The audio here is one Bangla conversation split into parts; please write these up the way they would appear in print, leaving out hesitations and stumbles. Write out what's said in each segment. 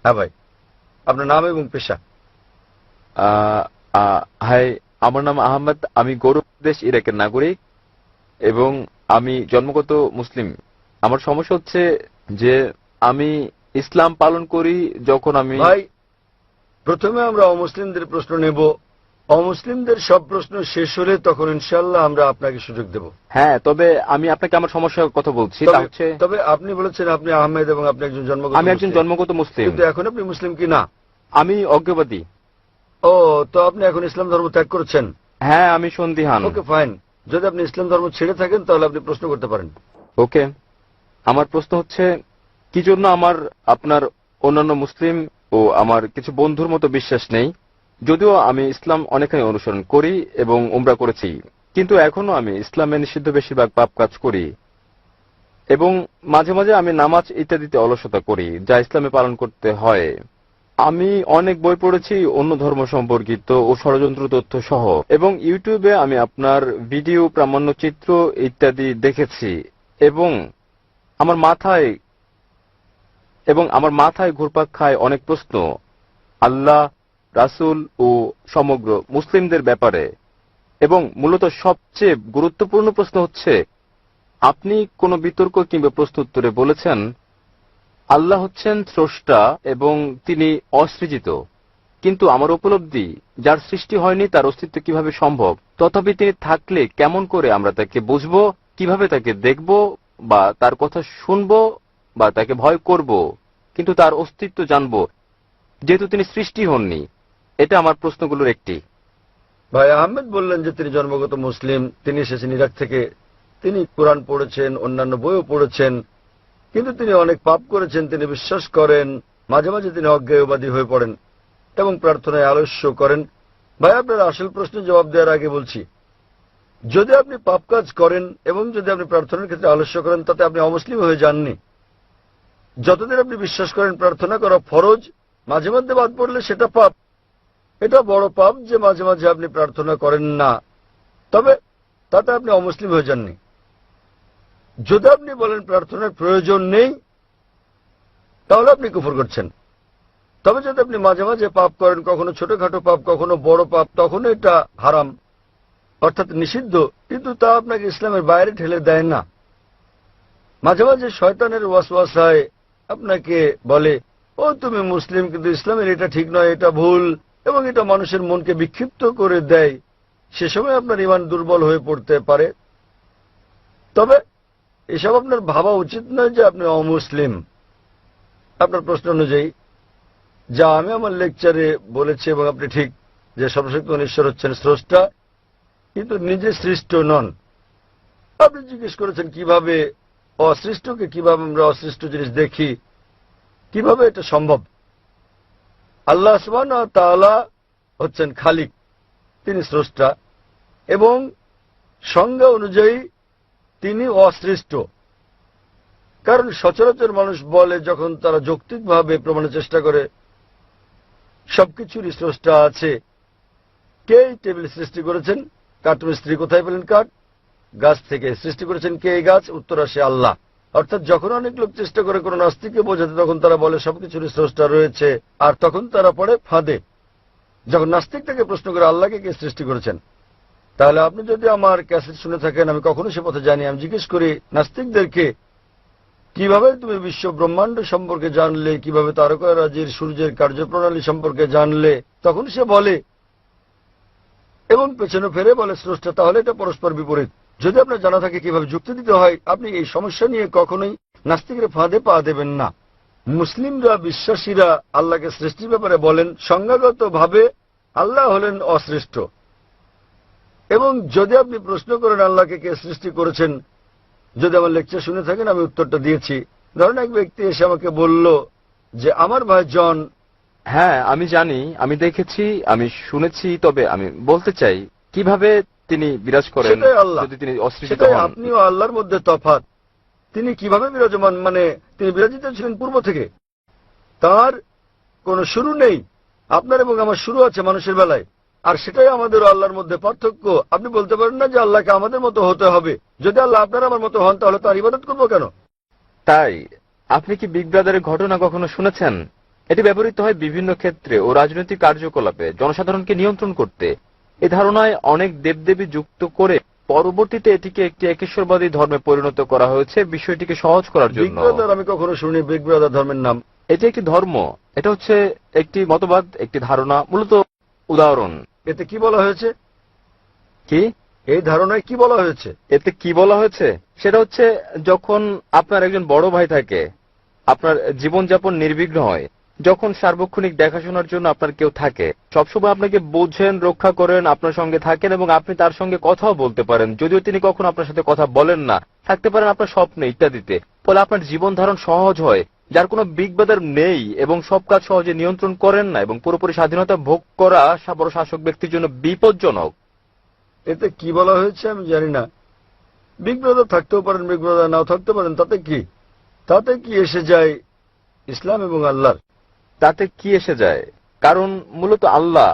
হ্যাঁ ভাই, আপনার নাম এবং পেশা? হাই, আমার নাম আহমদ। আমি গৌরব দেশ ইরাকের নাগরিক এবং আমি জন্মগত মুসলিম। আমার সমস্যা হচ্ছে যে আমি ইসলাম পালন করি যখন আমি। ভাই, প্রথমে আমরা অমুসলিমদের প্রশ্ন নেব। অমুসলিমদের সব প্রশ্ন শেষ হলে তখন ইনশাআল্লাহ আমরা আপনাকে সুযোগ দেব। হ্যাঁ, তবে আমি আপনাকে আমার সমস্যার কথা বলছি। তা হচ্ছে, তবে আপনি বলেছেন আপনি আহমেদ এবং আপনি একজন জন্মগত আমি একজন জন্মগত মুসলিম, কিন্তু এখন আপনি মুসলিম কি না? আমি অজ্ঞবাদী। ও, তো আপনি এখন ইসলাম ধর্ম ত্যাগ করেছেন? হ্যাঁ, আমি সন্দিহান। ওকে, ফাইন। যদি আপনি ইসলাম ধর্ম ছেড়ে থাকেন তাহলে আপনি প্রশ্ন করতে পারেন। ওকে, আমার প্রশ্ন হচ্ছে কি জন্য আমার আপনার অন্যান্য মুসলিম ও আমার কিছু বন্ধুর মতো বিশ্বাস নেই, যদিও আমি ইসলাম অনেকখানি অনুসরণ করি এবং উমরা করেছি, কিন্তু এখনো আমি ইসলামে নিষিদ্ধ বেশিরভাগ পাপ কাজ করি এবং মাঝে মাঝে আমি নামাজ ইত্যাদিতে অলসতা করি যা ইসলামে পালন করতে হয়। আমি অনেক বই পড়েছি অন্য ধর্ম সম্পর্কিত ও ষড়যন্ত্র তথ্য সহ, এবং ইউটিউবে আমি আপনার ভিডিও, প্রামাণ্যচিত্র ইত্যাদি দেখেছি এবং আমার মাথায় ঘুরপাক খায় অনেক প্রশ্ন আল্লাহ, রাসূল ও সমগ্র মুসলিমদের ব্যাপারে। এবং মূলত সবচেয়ে গুরুত্বপূর্ণ প্রশ্ন হচ্ছে, আপনি কোন বিতর্ক কিংবা প্রশ্ন উত্তরে বলেছেন আল্লাহ হচ্ছেন স্রষ্টা এবং তিনি অসৃজিত, কিন্তু আমার উপলব্ধি যার সৃষ্টি হয়নি তার অস্তিত্ব কিভাবে সম্ভব? তথাপি তিনি থাকলে কেমন করে আমরা তাকে বুঝব, কিভাবে তাকে দেখব বা তার কথা শুনব বা তাকে ভয় করব, কিন্তু তার অস্তিত্ব জানব যেহেতু তিনি সৃষ্টি হননি? এটা আমার প্রশ্নগুলোর একটি। ভাই আহমেদ বললেন যে তিনি জন্মগত মুসলিম, তিনি এসেছেন ইরাক থেকে, তিনি কোরআন পড়েছেন, অন্যান্য বইও পড়েছেন, কিন্তু তিনি অনেক পাপ করেছেন, তিনি বিশ্বাস করেন, মাঝে মাঝে তিনি অজ্ঞেয়বাদী হয়ে পড়েন এবং প্রার্থনায় আলস্য করেন। ভাই, আপনার আসল প্রশ্নের জবাব দেওয়ার আগে বলছি, যদি আপনি পাপ কাজ করেন এবং যদি আপনি প্রার্থনার ক্ষেত্রে আলস্য করেন তাতে আপনি অমুসলিম হয়ে যাননি। যতদিন আপনি বিশ্বাস করেন প্রার্থনা করা ফরজ, মাঝে মধ্যে বাদ পড়লে সেটা পাপ। এটা বড় পাপ যে মাঝে মাঝে আপনি প্রার্থনা করেন না, তবে তাতে আপনি অমুসলিম হয়ে যাননি। যদি আপনি বলেন প্রার্থনার প্রয়োজন নেই তাহলে আপনি কুফর করছেন। তবে যদি আপনি মাঝে মাঝে পাপ করেন, কখনো ছোটখাটো পাপ কখনো বড় পাপ, তখন এটা হারাম অর্থাৎ নিষিদ্ধ, কিন্তু তা আপনাকে ইসলামের বাইরে ঠেলে দেয় না। মাঝে মাঝে শয়তানের ওয়াসওয়াসায় আপনাকে বলে, ও তুমি মুসলিম কিন্তু ইসলামের এটা ঠিক নয়, এটা ভুল, এবং এটা মানুষের মনকে বিক্ষিপ্ত করে দেয়। সে সময় আপনার ঈমান দুর্বল হয়ে পড়তে পারে। তবে এসব আপনার ভাবা উচিত নয় যে আপনি অমুসলিম। আপনার প্রশ্ন অনুযায়ী যা আমি আমার লেকচারে বলেছি, এবং আপনি ঠিক যে সর্বশক্তিমান ঈশ্বর হচ্ছেন স্রষ্টা কিন্তু নিজে সৃষ্ট নন। আপনি জিজ্ঞেস করেছেন কিভাবে অসৃষ্টকে, কিভাবে আমরা অসৃষ্ট জিনিস দেখি, কিভাবে এটা সম্ভব। আল্লাহ সুবহানাহু ওয়া তাআলা হচ্ছেন খালিক, তিনি স্রষ্টা, এবং সংজ্ঞা অনুযায়ী তিনি অসৃষ্ট। কারণ সচরাচর মানুষ বলে, যখন তারা যৌক্তিকভাবে প্রমাণের চেষ্টা করে সবকিছুরই স্রষ্টা আছে, কে এই টেবিল সৃষ্টি করেছেন, কাঠ মিস্ত্রি কোথায় পেলেন কাঠ, গাছ থেকে সৃষ্টি করেছেন কে এই গাছ, উত্তর আসে আল্লাহ। অর্থাৎ যখন অনেক লোক চেষ্টা করে কোনো নাস্তিককে বোঝাতে তখন তারা বলে সবকিছুরই স্রষ্টা রয়েছে, আর তখন তারা পড়ে ফাঁদে। যখন নাস্তিক তাকে প্রশ্ন করে আল্লাহকে কে সৃষ্টি করেছেন, তাহলে আপনি যদি আমার ক্যাসেট শুনে থাকেন, আমি কখনো সে পথে জানি, আমি জিজ্ঞেস করি নাস্তিকদেরকে কিভাবে তুমি বিশ্ব ব্রহ্মাণ্ড সম্পর্কে জানলে, কিভাবে তারকারাজির সূর্যের কার্যপ্রণালী সম্পর্কে জানলে, তখন সে বলে এবং পেছনে ফেরে বলে স্রষ্টা। তাহলে এটা পরস্পর বিপরীত। যদি আপনার জানা থাকে কিভাবে যুক্তি দিতে হয়, আপনি এই সমস্যা নিয়ে কখনোই নাস্তিকের ফাঁদে পা দেবেন না। মুসলিমরা, বিশ্বাসীরা আল্লাহকে সৃষ্টির ব্যাপারে বলেন সংজ্ঞাগতভাবে আল্লাহ হলেন অসৃষ্ট। এবং যদি আপনি প্রশ্ন করেন আল্লাহকে কে সৃষ্টি করেছেন, যদি আমার লেকচার শুনে থাকেন আমি উত্তরটা দিয়েছি। ধরেন এক ব্যক্তি এসে আমাকে বলল যে আমার ভাই জন। হ্যাঁ, আমি জানি, আমি দেখেছি, আমি শুনেছি, তবে আমি বলতে চাই কিভাবে তিনি বিরাজ করেন যদি তিনি অসৃজিত হন। আপনি ও আল্লাহর মধ্যে তফাৎ। তিনি কিভাবে বিরাজমান, মানে তিনি বিরাজিত ছিলেন পূর্ব থেকে, তার কোনো শুরু নেই। আপনার এবং আমার শুরু আছে মানুষের বেলায়, আর সেটাই আমাদের আল্লাহর মধ্যে পার্থক্য। আপনি বলতে পারেন না যে আল্লাহকে আমাদের মতো হতে হবে। যদি আল্লাহ আপনার আমার মতো হন তাহলে তার ইবাদত করবো কেন? তাই আপনি কি বিগ ব্রাদারের ঘটনা কখনো শুনেছেন? এটি ব্যবহৃত হয় বিভিন্ন ক্ষেত্রে ও রাজনৈতিক কার্যকলাপে জনসাধারণকে নিয়ন্ত্রণ করতে। এই ধারণায় অনেক দেবদেবী যুক্ত করে পরবর্তীতে এটিকে একটি একেশ্বরবাদী ধর্মে পরিণত করা হয়েছে বিষয়টিকে সহজ করার বিগ জন্য। ব্রাদার আমি কখনো শুনি বিগ ব্রাদার ধর্মের নাম। এটি একটি ধর্ম, এটা হচ্ছে একটি মতবাদ, একটি ধারণা, মূলত উদাহরণ। এতে কি বলা হয়েছে? কি এই ধারণায় কি বলা হয়েছে? এতে কি বলা হয়েছে সেটা হচ্ছে, যখন আপনার একজন বড় ভাই থাকে, আপনার জীবনযাপন নির্বিঘ্ন হয়, যখন সার্বক্ষণিক দেখাশোনার জন্য আপনার কেউ থাকে, সবসময় আপনাকে বোঝেন, রক্ষা করেন, আপনার সঙ্গে থাকেন এবং আপনি তার সঙ্গে কথাও বলতে পারেন, যদিও তিনি কখনো আপনার সাথে কথা বলেন না, থাকতে পারেন আপনার স্বপ্নে ইত্যাদিতে, ফলে আপনার জীবন ধারণ সহজ হয়, যার কোনো বিগ ব্রাদার নেই এবং সব কাজ সহজে নিয়ন্ত্রণ করেন না এবং পুরোপুরি স্বাধীনতা ভোগ করা বড় শাসক ব্যক্তির জন্য বিপজ্জনক। এতে কি বলা হয়েছে আমি জানি না। বিগ ব্রাদার থাকতেও পারেন, বিগ ব্রাদার নাও থাকতে পারেন, তাতে কি এসে যায় ইসলাম এবং আল্লাহর? তাতে কি এসে যায়? কারণ মূলত আল্লাহ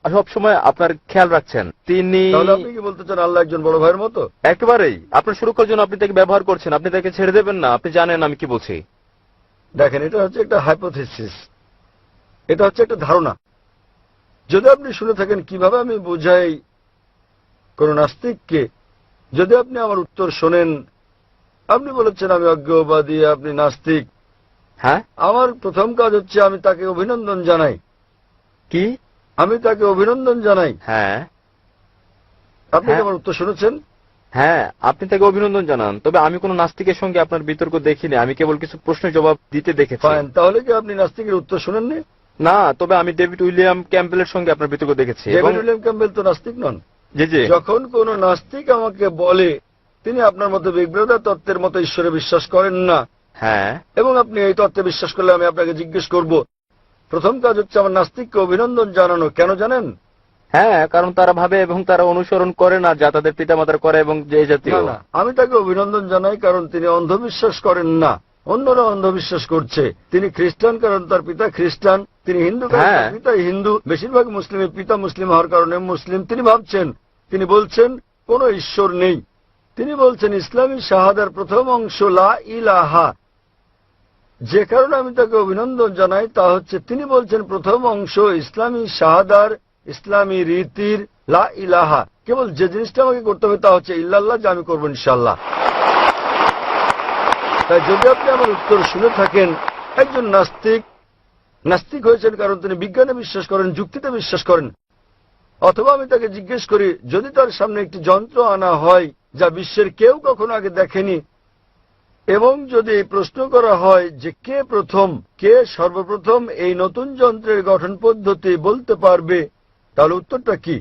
সবসময় আপনার খেয়াল রাখছেন। তিনি, তাহলে আপনি কি বলতে চান আল্লাহ একজন বড় ভাইয়ের মতো? একেবারেই আপনার সুরক্ষার জন্য আপনি তাকে ব্যবহার করছেন, আপনি তাকে ছেড়ে দেবেন না। আপনি জানেন আমি কি বলছি। দেখেন, এটা হচ্ছে একটা হাইপোথিসিস, এটা হচ্ছে একটা ধারণা। যদি আপনি শুনে থাকেন কিভাবে আমি বোঝাই কোন নাস্তিককে, যদি আপনি আমার উত্তর শোনেন, আপনি বলেছেন আমি অজ্ঞবাদী, আপনি নাস্তিক। হ্যাঁ, আমার প্রথম কাজ হচ্ছে আমি তাকে অভিনন্দন জানাই। কি? আমি তাকে অভিনন্দন জানাই। হ্যাঁ, আপনি কি আমার উত্তর শুনেছেন? হ্যাঁ, আপনি তাকে অভিনন্দন জানান। তবে আমি কোন নাস্তিকের সঙ্গে আপনার বিতর্ক দেখিনি, আমি কেবল কিছু প্রশ্নের জবাব দিতে দেখেছি। ফাইন, তাহলে কি আপনি নাস্তিকের উত্তর শুনেননি? না, তবে আমি ডেভিড উইলিয়াম ক্যাম্পবেলের সঙ্গে আপনার বিতর্ক দেখেছি। ডেভিড উইলিয়াম ক্যাম্পবেল তো নাস্তিক নন। জি জি। যখন কোন নাস্তিক আমাকে বলে তিনি আপনার মতো বিগ ব্রাদার তত্ত্বের মতো ঈশ্বরে বিশ্বাস করেন না, হ্যাঁ, এবং আপনি এই তত্ত্বে বিশ্বাস করলে আমি আপনাকে জিজ্ঞেস করব, প্রথম কাজ হচ্ছে আমার নাস্তিককে অভিনন্দন জানানো। কেন জানেন? হ্যাঁ, কারণ তারা ভাবে এবং তারা অনুসরণ করে না যা তাদের পিতামাতার করে এবং যে জাতীয়। না, আমি তাকে অভিনন্দন জানাই কারণ তিনি অন্ধবিশ্বাস করেন না। অন্যরা অন্ধবিশ্বাস করছে। তিনি খ্রিস্টান কারণ তার পিতা খ্রিস্টান, তিনি হিন্দু কারণ তার পিতা হিন্দু, বেশিরভাগ মুসলিমের পিতা মুসলিম হওয়ার কারণে মুসলিম। তিনি ভাবছেন, তিনি বলছেন কোন ঈশ্বর নেই। তিনি বলছেন ইসলামী শাহাদার প্রথম অংশ লা ইলাহা। যে কারণে আমি তাকে অভিনন্দন জানাই তা হচ্ছে তিনি বলছেন প্রথম অংশ ইসলামী শাহাদার, ইসলামী রীতির লা ইলাহা। কেবল যে জিনিসটা আমাকে করতে হবে তা হচ্ছে ইল্লাল্লাহ, যা আমি করবো ইনশাআল্লাহ। তাই যদি আপনি আমার উত্তর শুনে থাকেন, একজন নাস্তিক হয়েছেন কারণ তিনি বিজ্ঞানে বিশ্বাস করেন, যুক্তিতে বিশ্বাস করেন। অথবা আমি তাকে জিজ্ঞেস করি, যদি তার সামনে একটি যন্ত্র আনা হয় যা বিশ্বের কেউ কখনো আগে দেখেনি, এবং যদি এই প্রশ্ন করা হয় যে কে সর্বপ্রথম এই নতুন যন্ত্রের গঠন পদ্ধতি বলতে পারবে, তাহলে উত্তরটা কি?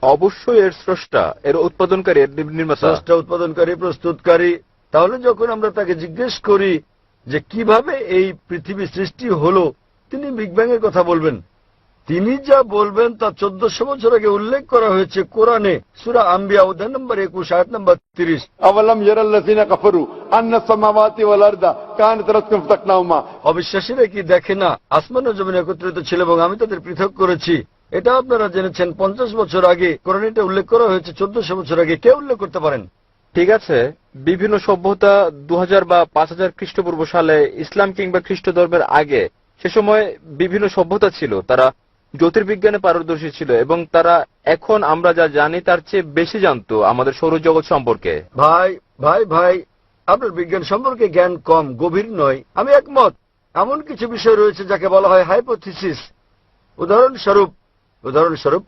অবশ্যই এর স্রষ্টা, এর উৎপাদনকারী, এর নির্মাতা। স্রষ্টা, উৎপাদনকারী, প্রস্তুতকারী। তাহলে যখন আমরা তাকে জিজ্ঞেস করি যে কিভাবে এই পৃথিবী সৃষ্টি হলো, তিনি বিগ ব্যাং এর কথা বলবেন। তিনি যা বলবেন তা 1400 বছর আগে উল্লেখ করা হয়েছে কোরআনে, সূরা আম্বিয়া অধ্যায় নম্বর 21 আয়াত নম্বর 30। আওয়ালাম ইয়ারাল্লাযিনা কাফারু আন্নাস সামাওয়াতি ওয়াল আরদা কানাত রাতকুম ফাতাকনাহুমা। অবিশ্বাসীরা কি দেখে না আসমান ও জমিন একত্রিত ছিল এবং আমি তাদের পৃথক করেছি? এটা আপনারা জেনেছেন 50 বছর আগে কোরআনে এটা উল্লেখ করা হয়েছে। 1400 বছর আগে কে উল্লেখ করতে পারেন? ঠিক আছে, বিভিন্ন সভ্যতা 2000 বা 5000 খ্রিস্টপূর্ব সালে, ইসলাম কিংবা খ্রিস্ট ধর্মের আগে, সে সময় বিভিন্ন সভ্যতা ছিল, তারা জ্যোতির্বিজ্ঞানে পারদর্শী ছিল এবং তারা এখন আমরা যা জানি তার চেয়ে বেশি জানতো আমাদের সৌরজগৎ সম্পর্কে। ভাই, আপনার বিজ্ঞান সম্পর্কে জ্ঞান কম, গভীর নয়। আমি একমত। এমন কিছু বিষয় রয়েছে যাকে বলা হয় হাইপোথিসিস। উদাহরণস্বরূপ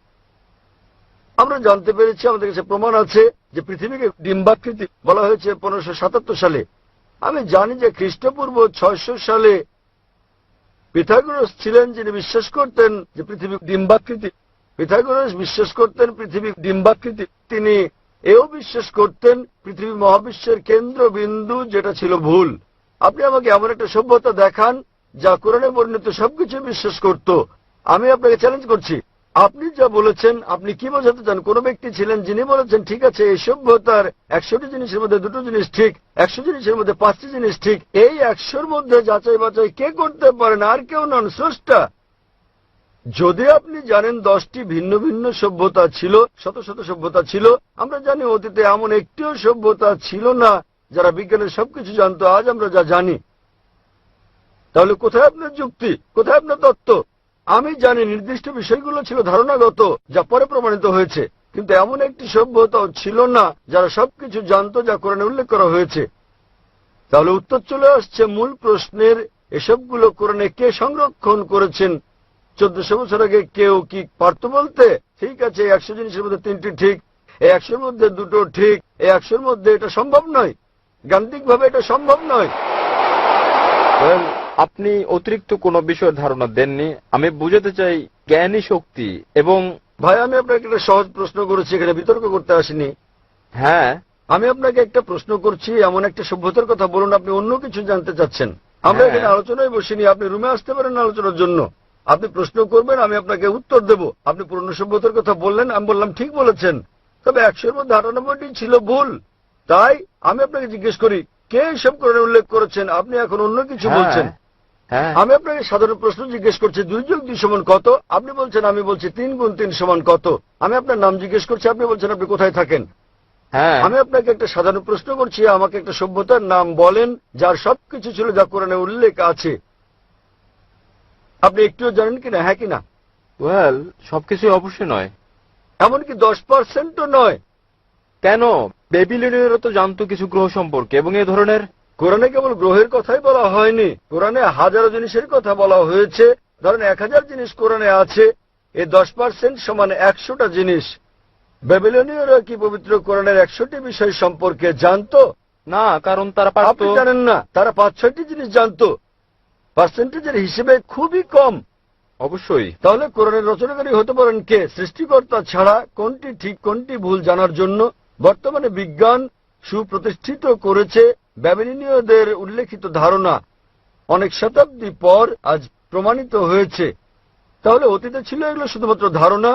আমরা জানতে পেরেছি, আমাদের কাছে প্রমাণ আছে যে পৃথিবীকে ডিম্বাকৃতি বলা হয়েছে 1577 সালে। আমি জানি যে খ্রিস্টপূর্ব 600 সালে পিথাগোরাস ছিলেন যিনি বিশ্বাস করতেন যে পৃথিবী ডিম্বাকৃতি। পিথাগোরাস বিশ্বাস করতেন পৃথিবী ডিম্বাকৃতি। তিনি এও বিশ্বাস করতেন পৃথিবী মহাবিশ্বের কেন্দ্রবিন্দু, যেটা ছিল ভুল। আপনি আমাকে এমন একটা সভ্যতা দেখান যা কোরআনে বর্ণিত সবকিছু বিশ্বাস করত। আমি আপনাকে চ্যালেঞ্জ করছি, আপনি যা বলেছেন, আপনি কি বোঝাতে চান? কোন ব্যক্তি ছিলেন যিনি বলেছেন ঠিক আছে এই সভ্যতার 100টি জিনিসের মধ্যে 2টো জিনিস ঠিক, 100 জিনিসের মধ্যে 5টি জিনিস ঠিক। এই 100র মধ্যে যাচাই বাছাই কে করতে পারেন? আর কেউ নন, স্রষ্টা। যদি আপনি জানেন 10টি ভিন্ন ভিন্ন সভ্যতা ছিল, শত শত সভ্যতা ছিল, আমরা জানি অতীতে এমন একটিও সভ্যতা ছিল না যারা বিজ্ঞানের সবকিছু জানতো আজ আমরা যা জানি। তাহলে কোথায় আপনার যুক্তি, কোথায় আপনার তত্ত্ব? আমি জানি নির্দিষ্ট বিষয়গুলো ছিল ধারণাগত, যা পরে প্রমাণিত হয়েছে, কিন্তু এমন একটি সভ্যতাও ছিল না যারা সবকিছু জানতো যা কোরআনে উল্লেখ করা হয়েছে। তাহলে উত্তর চলে আসছে মূল প্রশ্নের, এসবগুলো কোরআনে কে সংরক্ষণ করেছেন? 1400 বছর আগে কেউ কি পারত বলতে, ঠিক আছে 100 জিনিসের মধ্যে 3টি ঠিক, এই 100-র মধ্যে 2টো ঠিক, এই 100-র মধ্যে এটা সম্ভব নয়, গাণিতিকভাবে এটা সম্ভব নয়। Well, আপনি অতিরিক্ত কোনো বিষয়ের ধারণা দেননি। আমি বুঝাতে চাই জ্ঞানী শক্তি এবং ভাই আমি আপনাকে একটা সহজ প্রশ্ন করেছি, এখানে বিতর্ক করতে আসিনি। হ্যাঁ, আমি আপনাকে একটা প্রশ্ন করছি, এমন একটা সভ্যতার কথা বলুন আপনি অন্য কিছু জানতে চাচ্ছেন। আমরা হ্যাঁ। এখানে আলোচনায় বসিনি, আপনি রুমে আসতে পারেন আলোচনার জন্য। আপনি প্রশ্ন করবেন, আমি আপনাকে উত্তর দেব। আপনি পুরনো সভ্যতার কথা বললেন, আমি বললাম ঠিক বলেছেন, তবে 100-র মধ্যে 98টি ছিল ভুল। তাই আমি আপনাকে জিজ্ঞেস করি, কে এসব করে উল্লেখ করেছেন? আপনি এখন অন্য কিছু বলছেন। হ্যাঁ, আমি আপনাকে সাধারণ প্রশ্ন জিজ্ঞেস করছি, 2+2 সমান কত? আপনি বলছেন, আমি বলছি 3×3 সমান কত? আমি আপনার নাম জিজ্ঞেস করছি, আপনি বলছেন আপনি কোথায় থাকেন। হ্যাঁ। আমি আপনাকে একটা সাধারণ প্রশ্ন করছি, আমাকে একটা সভ্যতার নাম বলেন যার সবকিছু ছিল যা কোরআনে উল্লেখ আছে। আপনি একটুও জানেন কিনা, হ্যাঁ কিনা? ওয়েল, সবকিছু অবশ্যই নয়। এমনকি 10%ও নয়। কেন? বেবিলনীয়রা তো জানতো কিছু গ্রহ সম্পর্কে এবং এই ধরনের। কোরআনে কেবল গ্রহের কথাই বলা হয়নি, কোরআনে হাজারো জিনিসের কথা বলা হয়েছে। ধরেন 1000 জিনিস কোরআনে আছে, এই 10% সমান 100টা জিনিস। বেবিলনীয়রা কি পবিত্র কোরআনের 100টি বিষয় সম্পর্কে জানতো? না, কারণ তারা পারত। আপনি জানেন না, তারা 5-6টি জিনিস জানতো। পার্সেন্টেজের হিসেবে খুবই কম। অবশ্যই। তাহলে কোরআনের রচনাকারী হতে পারেন কে? সৃষ্টিকর্তা ছাড়া কোনটি ঠিক কোনটি ভুল জানার জন্য বর্তমানে বিজ্ঞান সুপ্রতিষ্ঠিত করেছে ব্যাবিলনীয়দের উল্লেখিত ধারণা অনেক শতাব্দী পর আজ প্রমাণিত হয়েছে। তাহলে অতীতে ছিল এগুলো শুধুমাত্র ধারণা,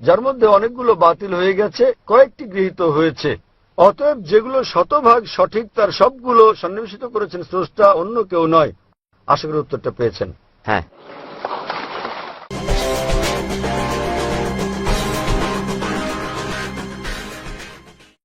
যার মধ্যে অনেকগুলো বাতিল হয়ে গেছে, কয়েকটি গৃহীত হয়েছে। অতএব যেগুলো শতভাগ সঠিক তার সবগুলো সন্নিবেশিত করেছেন স্রষ্টা, অন্য কেউ নয়। আশা করি উত্তরটা পেয়েছেন। হ্যাঁ।